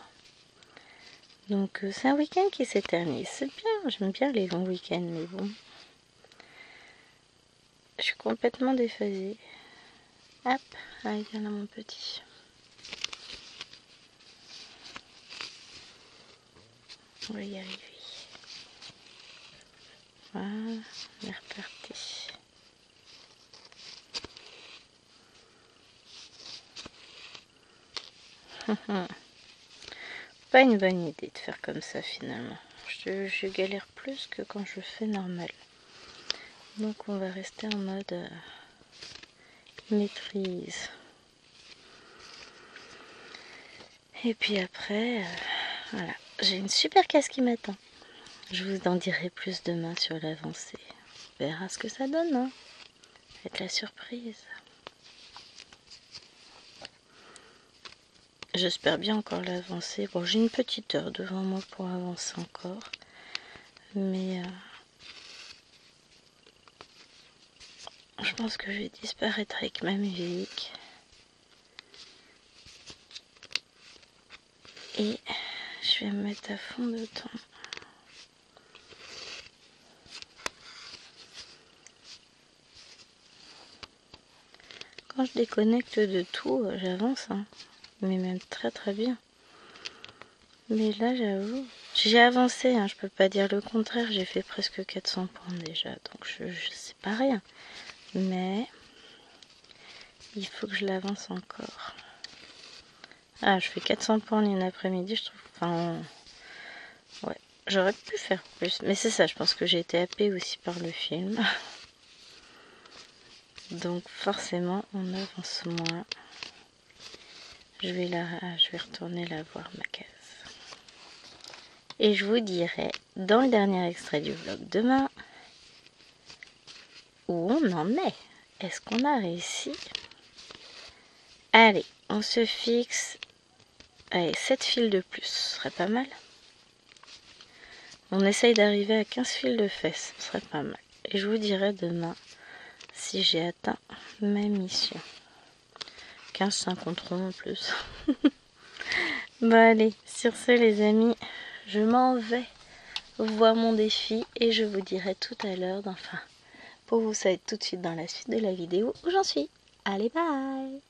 Donc c'est un week-end qui s'éternise. C'est bien, j'aime bien les longs week-ends, mais bon. Je suis complètement déphasée. Hop, allez, viens là mon petit. On va y arriver. Voilà, on est reparti. Pas une bonne idée de faire comme ça finalement. Je galère plus que quand je fais normal. Donc on va rester en mode maîtrise. Et puis après, voilà, j'ai une super casse qui m'attend. Je vous en dirai plus demain sur l'avancée. On verra ce que ça donne, hein. Ça va être la surprise. J'espère bien encore l'avancer. Bon, j'ai une petite heure devant moi pour avancer encore. Mais je pense que je vais disparaître avec ma musique. Et je vais me mettre à fond dedans. Quand je déconnecte de tout, j'avance, hein. Mais même très très bien. Mais là, j'avoue, j'ai avancé, hein, je peux pas dire le contraire, j'ai fait presque 400 points déjà, donc je sais pas rien. Mais il faut que je l'avance encore. Ah, je fais 400 points en une après-midi, je trouve. Enfin, ouais, j'aurais pu faire plus. Mais c'est ça, je pense que j'ai été happée aussi par le film. Donc forcément, on avance moins. Je vais retourner la voir, ma case. Et je vous dirai dans le dernier extrait du vlog demain où on en est. Est-ce qu'on a réussi? Allez, on se fixe. Allez, 7 fils de plus, ce serait pas mal. On essaye d'arriver à 15 fils de fesses, ce serait pas mal. Et je vous dirai demain si j'ai atteint ma mission. 15 50 en plus. Bon allez, sur ce les amis, je m'en vais voir mon défi et je vous dirai tout à l'heure, enfin, pour vous savez tout de suite dans la suite de la vidéo où j'en suis. Allez, bye!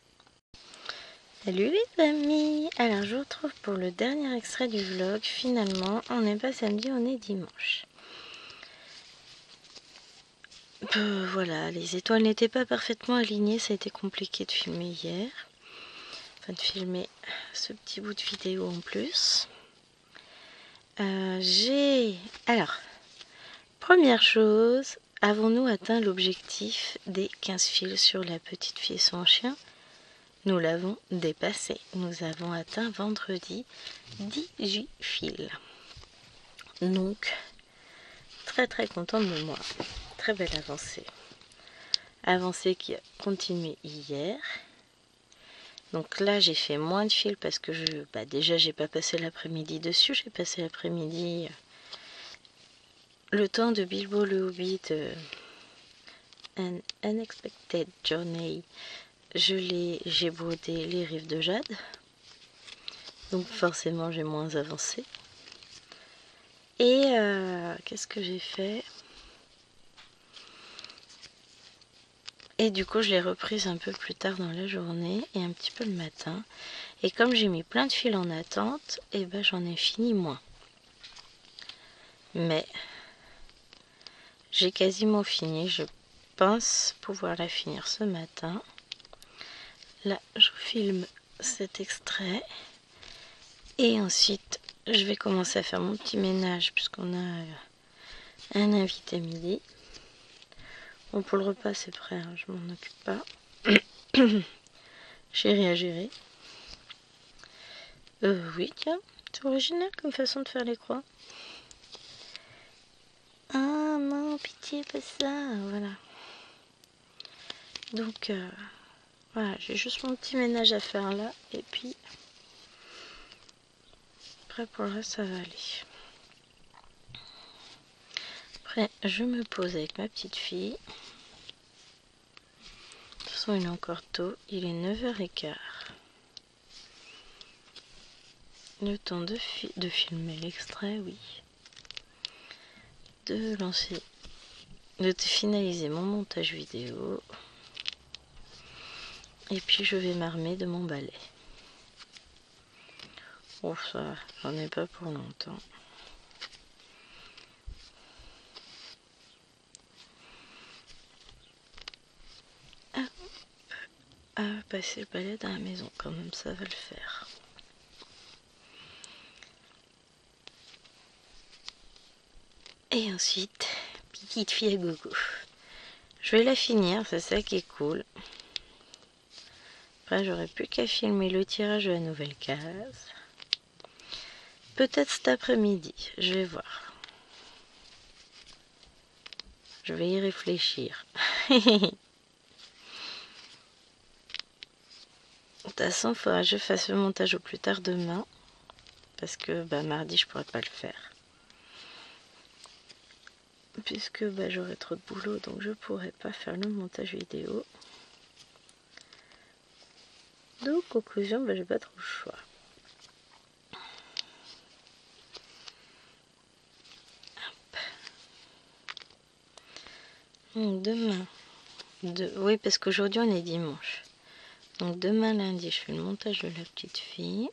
Salut les amis! Alors je vous retrouve pour le dernier extrait du vlog. Finalement, on n'est pas samedi, on est dimanche. Voilà, les étoiles n'étaient pas parfaitement alignées, ça a été compliqué de filmer hier. Enfin de filmer ce petit bout de vidéo en plus. Alors, première chose, avons-nous atteint l'objectif des 15 fils sur la petite fille et son chien? Nous l'avons dépassé. Nous avons atteint vendredi 18 fils. Donc, très très contente de moi. Très belle avancée. Avancée qui a continué hier. Donc là, j'ai fait moins de fils parce que déjà, j'ai pas passé l'après-midi dessus. J'ai passé l'après-midi le temps de Bilbo le Hobbit, An Unexpected Journey. J'ai brodé les rives de jade. Donc forcément, j'ai moins avancé. Et qu'est-ce que j'ai fait? Et du coup, je l'ai reprise un peu plus tard dans la journée et un petit peu le matin. Et comme j'ai mis plein de fils en attente, et ben j'en ai fini moins. Mais j'ai quasiment fini. Je pense pouvoir la finir ce matin. Là, je vous filme cet extrait. Et ensuite, je vais commencer à faire mon petit ménage puisqu'on a un invité midi. Bon, pour le repas, c'est prêt, hein, je m'en occupe pas. J'ai rien à gérer. Oui, tiens, c'est original comme façon de faire les croix. Ah non, pitié, pas ça, voilà. Donc, voilà, j'ai juste mon petit ménage à faire là, et puis, après pour le reste, ça va aller. Après, je me pose avec ma petite fille. De toute façon, il est encore tôt, il est 9h15. Le temps de filmer l'extrait, oui. De finaliser mon montage vidéo. Et puis je vais m'armer de mon balai. Oh ça, j'en ai pas pour longtemps. Passer le balai dans la maison quand même, ça va le faire. Et ensuite, petite fille à gogo. Je vais la finir, c'est ça qui est cool. Après, j'aurais plus qu'à filmer le tirage de la nouvelle case. Peut-être cet après-midi, je vais voir. Je vais y réfléchir. De toute façon, il faudra que je fasse le montage au plus tard demain. Parce que mardi, je pourrais pas le faire. Puisque j'aurai trop de boulot, donc je pourrais pas faire le montage vidéo. Donc, conclusion, j'ai pas trop le choix. Donc, demain, oui, parce qu'aujourd'hui on est dimanche. Donc, demain lundi, je fais le montage de la petite fille.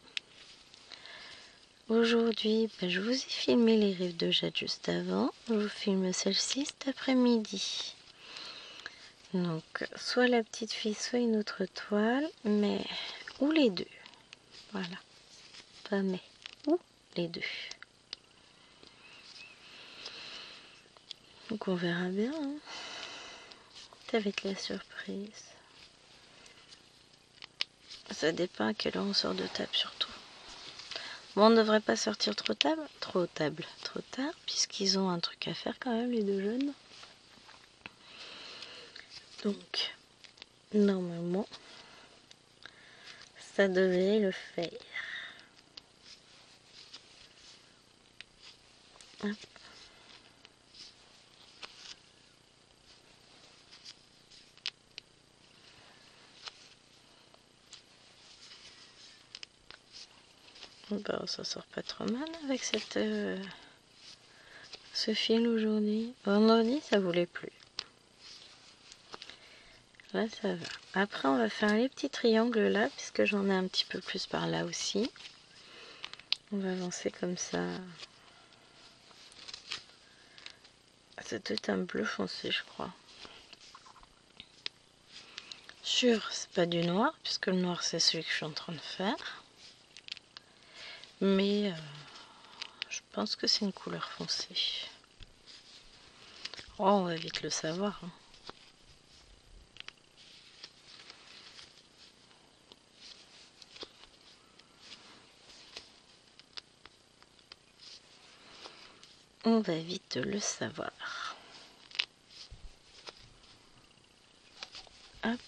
Aujourd'hui, je vous ai filmé les rêves de Jade juste avant. Je vous filme celle-ci cet après-midi. Donc, soit la petite fille, soit une autre toile, mais ou les deux. Voilà. Pas mais, ou les deux. Donc, on verra bien. Hein. Ça va être la surprise. Ça dépend à quelle heure on sort de table, surtout. Bon, on ne devrait pas sortir trop tard, puisqu'ils ont un truc à faire quand même, les deux jeunes. Donc, normalement, ça devait le faire. Hop. Bon, ça sort pas trop mal avec ce fil aujourd'hui. Vendredi, ça voulait plus. Là, ça va. Après, on va faire les petits triangles là, puisque j'en ai un petit peu plus par là aussi. On va avancer comme ça. C'est tout un bleu foncé, je crois. Sûr, c'est pas du noir, puisque le noir, c'est celui que je suis en train de faire. Mais je pense que c'est une couleur foncée. Oh, on va vite le savoir. Hein. On va vite le savoir. Hop.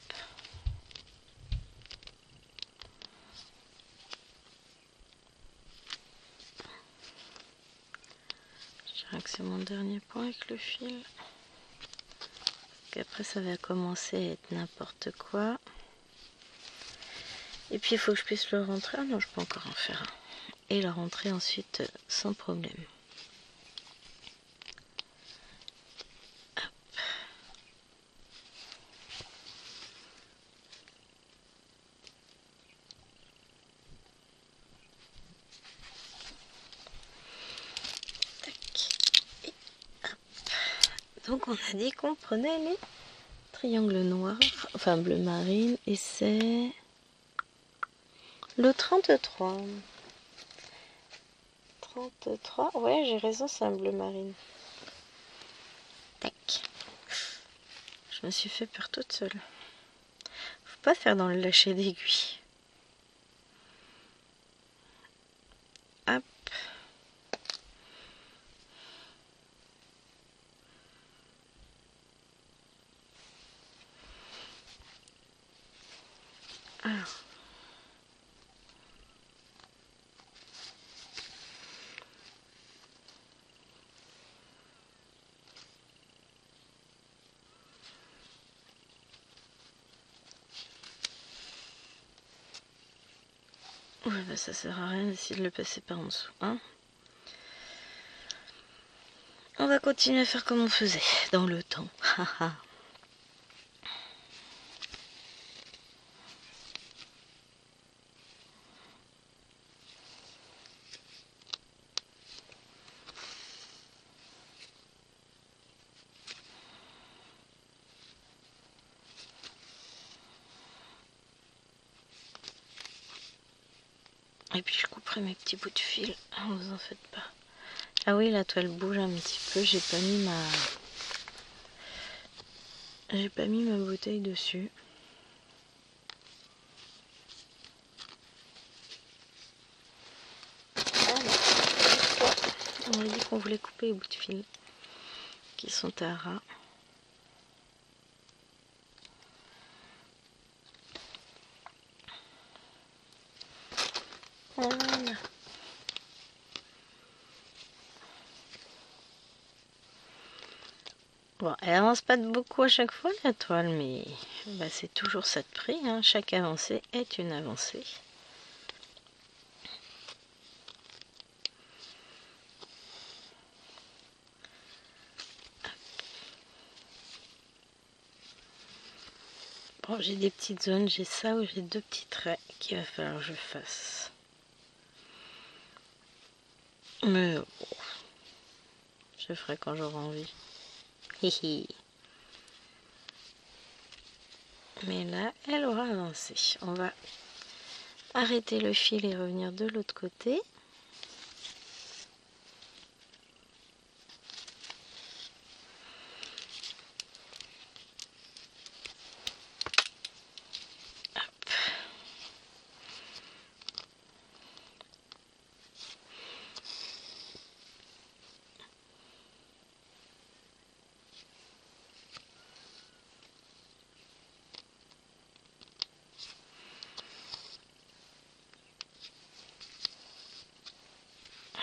Je dirais que c'est mon dernier point avec le fil. Après ça va commencer à être n'importe quoi. Et puis il faut que je puisse le rentrer. Ah non, je peux encore en faire un. Et le rentrer ensuite sans problème. Donc on a dit qu'on prenait les triangles noirs, enfin bleu marine, et c'est le 33. 33, ouais j'ai raison, c'est un bleu marine. Tac. Je me suis fait peur toute seule. Faut pas faire dans le lâcher d'aiguille. Hop. Alors. Ouais, ça sert à rien d'essayer de le passer par en dessous. Hein. On va continuer à faire comme on faisait dans le temps. Et puis je couperai mes petits bouts de fil, vous en faites pas. Ah oui, la toile bouge un petit peu. J'ai pas mis ma bouteille dessus. Alors, on a dit qu'on voulait couper les bouts de fil qui sont à ras. Voilà. Bon, elle avance pas de beaucoup à chaque fois la toile, mais bah, c'est toujours ça de prix. Hein. Chaque avancée est une avancée. Bon, j'ai des petites zones, j'ai ça où j'ai 2 petits traits qu'il va falloir que je fasse. Mais bon, je ferai quand j'aurai envie. Hihi. Mais là, elle aura avancé. On va arrêter le fil et revenir de l'autre côté.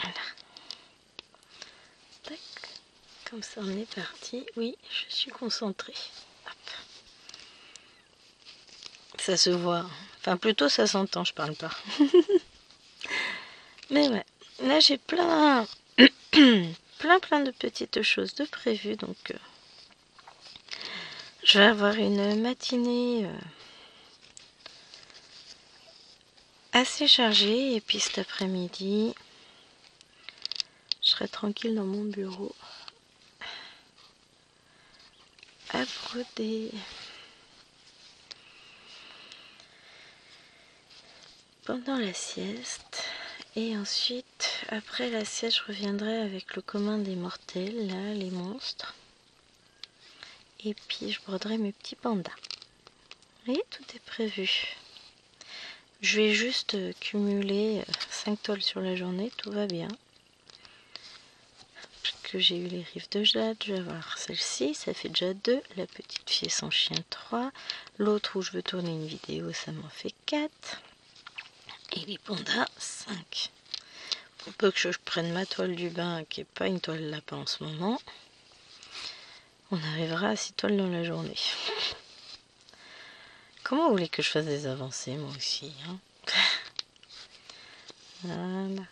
Voilà. Tac. Comme ça, on est parti. Oui, je suis concentrée. Hop. Ça se voit. Enfin, plutôt ça s'entend, je parle pas. Mais ouais, là j'ai plein de petites choses de prévues, donc je vais avoir une matinée assez chargée, et puis cet après-midi je serai tranquille dans mon bureau à broder. Pendant la sieste, et ensuite après la sieste je reviendrai avec le commun des mortels, là les monstres, et puis je broderai mes petits pandas. Et tout est prévu. Je vais juste cumuler 5 toiles sur la journée, tout va bien. Parce que j'ai eu les rives de Jade, je vais avoir celle-ci, ça fait déjà 2. La petite fille et son chien 3. L'autre où je veux tourner une vidéo, ça m'en fait 4. Et les pandas 5. Pour peu que je prenne ma toile du bain, qui n'est pas une toile lapin en ce moment, on arrivera à 6 toiles dans la journée. Comment vous voulez que je fasse des avancées, moi aussi, hein? Voilà.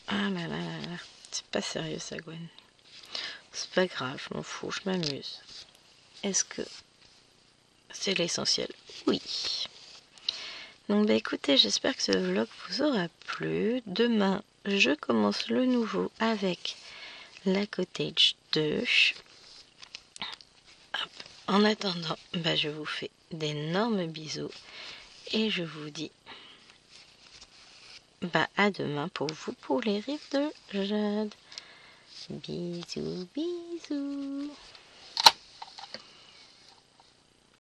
Ah là là là là. C'est pas sérieux ça, Gwen. C'est pas grave, je m'en fous, je m'amuse. Est-ce que c'est l'essentiel? Oui. Donc bah écoutez, j'espère que ce vlog vous aura plu. Demain, je commence le nouveau avec la Cottage 2. Hop. En attendant, bah je vous fais d'énormes bisous et je vous dis bah à demain pour vous pour les rives de Jade. Bisous, bisous.